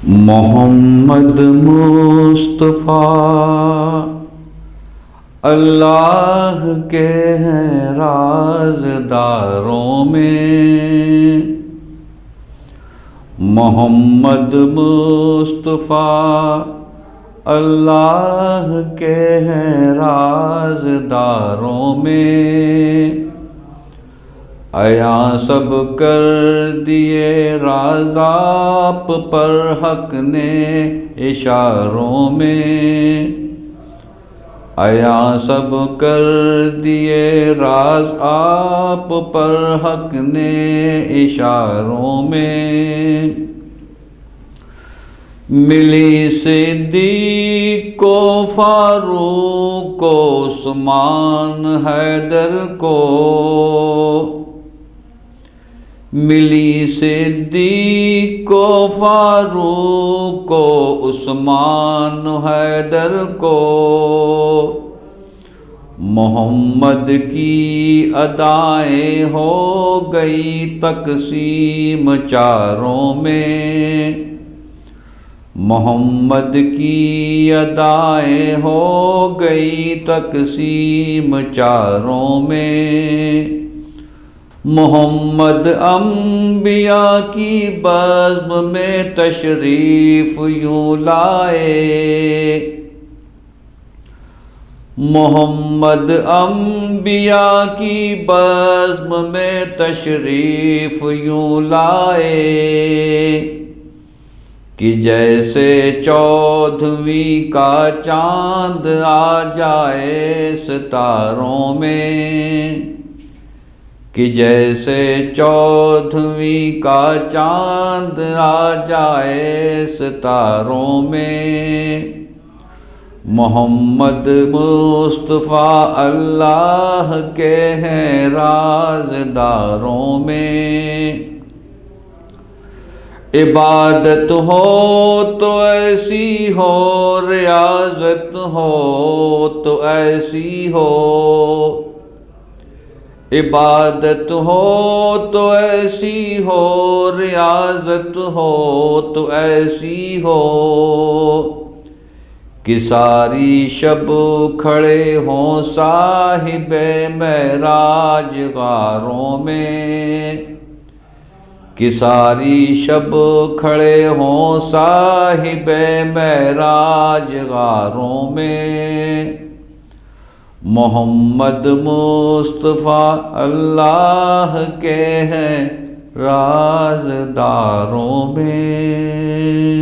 محمد مصطفیٰ اللہ کے ہیں رازداروں میں، محمد مصطفیٰ اللہ کے ہیں رازداروں میں، عیاں سب کر دیے راز آپ پر حق نے اشاروں میں، عیاں سب کر دیے راز آپ پر حق نے اشاروں میں، ملی صدیق کو فاروق کو عثمان حیدر کو، ملی صدیق کو فاروق کو عثمان حیدر کو، محمد کی ادائیں ہو گئی تقسیم چاروں میں، محمد کی ادائیں ہو گئی تقسیم چاروں میں، محمد انبیاء کی بزم میں تشریف یوں لائے، محمد انبیاء کی بزم میں تشریف یوں لائے، کہ جیسے چودھویں کا چاند آ جائے ستاروں میں، کہ جیسے چودھویں کا چاند آ جائے ستاروں میں، محمد مصطفیٰ اللہ کے ہیں رازداروں میں، عبادت ہو تو ایسی ہو، ریاضت ہو تو ایسی ہو، عبادت ہو تو ایسی ہو، ریاضت ہو تو ایسی ہو، کہ ساری شب کھڑے ہوں صاحب معراج غاروں میں، کہ ساری شب کھڑے ہوں صاحب معراج غاروں میں، محمد مصطفیٰ اللہ کے ہیں رازداروں میں۔